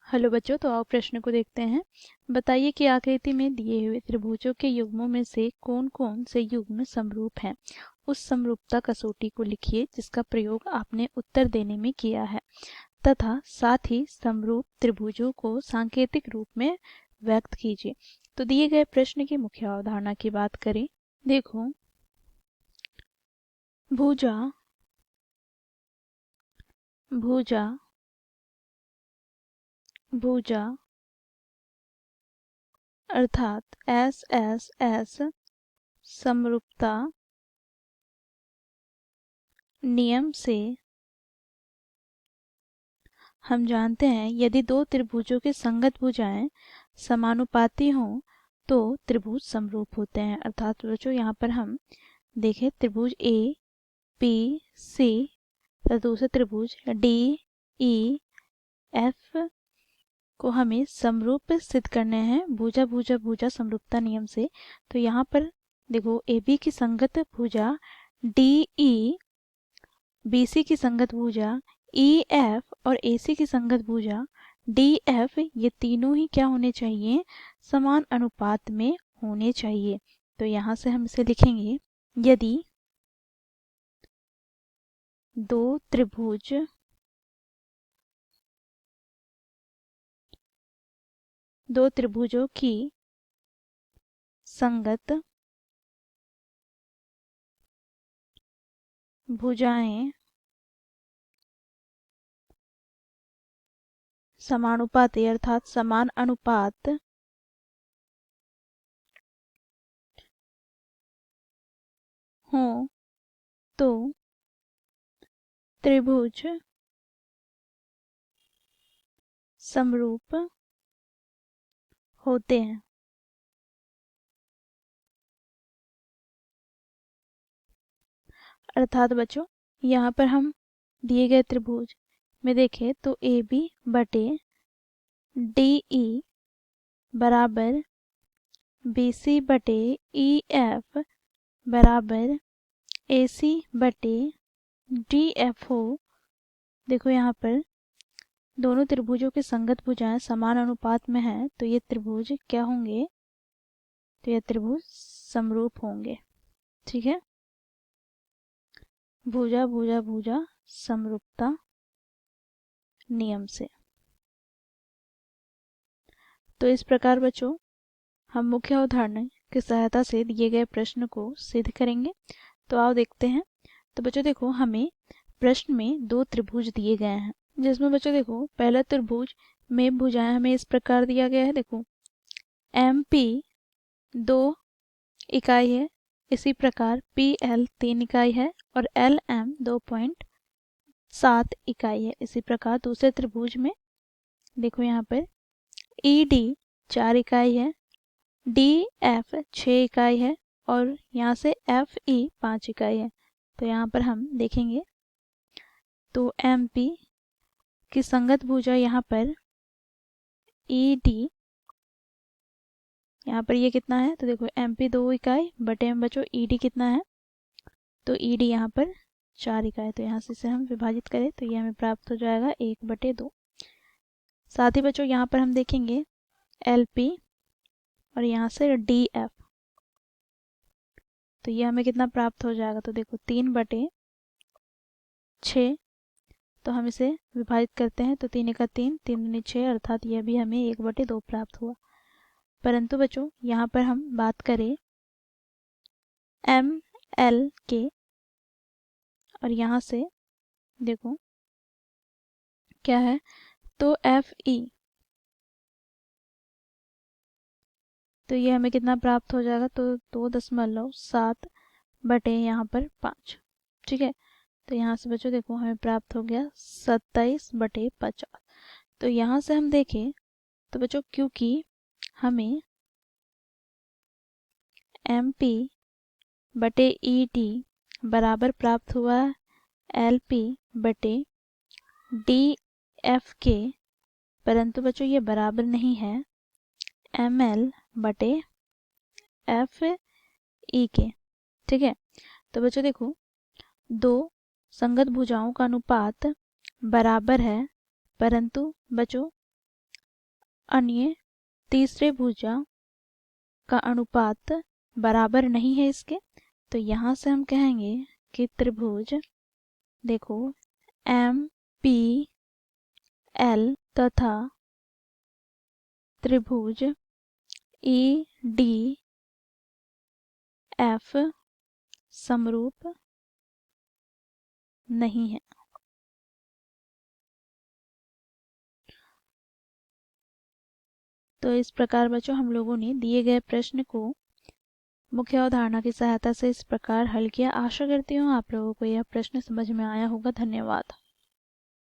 Hello बच्चों, तो आओ प्रश्न को देखते हैं। बताइए कि आकृति में दिए हुए त्रिभुजों के युग्मों में से कौन कौन से युग्म समरूप हैं। उस समरूपता कसौटी को लिखिए जिसका प्रयोग आपने उत्तर देने में किया है तथा साथ ही समरूप त्रिभुजों को सांकेतिक रूप में व्यक्त कीजिए। तो दिए गए प्रश्न की मुख्य अवधारणा की बात करें, देखो भुजा भुजा भुजा अर्थात एस एस एस समरूपता नियम से हम जानते हैं यदि दो त्रिभुजों के संगत भुजाएं समानुपाती हों तो त्रिभुज समरूप होते हैं। अर्थात बच्चों यहाँ पर हम देखें त्रिभुज ए पी सी तथा दूसरा त्रिभुज डी ई एफ को हमें समरूप सिद्ध करने हैं भुजा भुजा भुजा समरूपता नियम से। तो यहाँ पर देखो ए बी की संगत भुजा डी ई बी सी की संगत भुजा ई एफ और ए सी की संगत भुजा डी एफ, ये तीनों ही क्या होने चाहिए, समान अनुपात में होने चाहिए। तो यहाँ से हम इसे लिखेंगे यदि दो त्रिभुजों की संगत भुजाएं समानुपाती अर्थात समान अनुपात हो तो त्रिभुज समरूप होते हैं। अर्थात बच्चों यहाँ पर हम दिए गए त्रिभुज में देखें तो ए बी बटे डी ई बराबर बी सी बटे ई एफ बराबर ए सी बटे डी एफ हो। देखो यहाँ पर दोनों त्रिभुजों के संगत भुजाएं समान अनुपात में हैं तो ये त्रिभुज क्या होंगे, तो ये त्रिभुज समरूप होंगे। ठीक है, भुजा भुजा भुजा समरूपता नियम से। तो इस प्रकार बच्चों हम मुख्य अवधारणा की सहायता से दिए गए प्रश्न को सिद्ध करेंगे। तो आओ देखते हैं। तो बच्चों देखो हमें प्रश्न में दो त्रिभुज दिए गए हैं जिसमें बच्चों देखो पहला त्रिभुज में भुजाएं हमें इस प्रकार दिया गया है। देखो एम पी 2 इकाई है, इसी प्रकार पी एल 3 इकाई है और एल एम 2.7 इकाई है। इसी प्रकार दूसरे त्रिभुज में देखो यहाँ पर ई डी 4 इकाई है, डी एफ 6 इकाई है और यहाँ से एफ ई 5 इकाई है। तो यहाँ पर हम देखेंगे तो एम पी की संगत भुजा यहाँ पर ई डी, यहाँ पर ये कितना है, तो देखो एम पी 2 इकाई बटे में बच्चों ई डी कितना है, तो ई डी यहाँ पर 4 इकाई। तो यहाँ से इसे हम विभाजित करें तो ये हमें प्राप्त हो जाएगा 1/2। साथ ही बच्चों यहाँ पर हम देखेंगे एल पी और यहाँ से डी एफ, तो ये हमें कितना प्राप्त हो जाएगा, तो देखो 3/6। तो हम इसे विभाजित करते हैं तो 3 का 3 3 दूनी 6 अर्थात यह भी हमें 1/2 प्राप्त हुआ। परंतु बच्चों यहाँ पर हम बात करें एम एल के और यहाँ से देखो क्या है, तो एफ ई, तो ये हमें कितना प्राप्त हो जाएगा, तो 2.7 बटे यहाँ पर 5। ठीक है, तो यहाँ से बच्चों देखो हमें प्राप्त हो गया 27/50। तो यहाँ से हम देखें तो बच्चों क्योंकि हमें एम पी बटे ई डी बराबर प्राप्त हुआ एल पी बटे डी एफ के, परंतु बच्चों ये बराबर नहीं है एम एल बटे एफ ई के। ठीक है, तो बच्चों देखो दो संगत भुजाओं का अनुपात बराबर है, परंतु बच्चों अन्य तीसरे भुजा का अनुपात बराबर नहीं है इसके, तो यहाँ से हम कहेंगे कि त्रिभुज देखो एम पी एल तथा त्रिभुज ई डी एफ समरूप नहीं है। तो इस प्रकार बच्चों हम लोगों ने दिए गए प्रश्न को मुख्य अवधारणा की सहायता से इस प्रकार हल किया। आशा करती हूँ आप लोगों को यह प्रश्न समझ में आया होगा। धन्यवाद।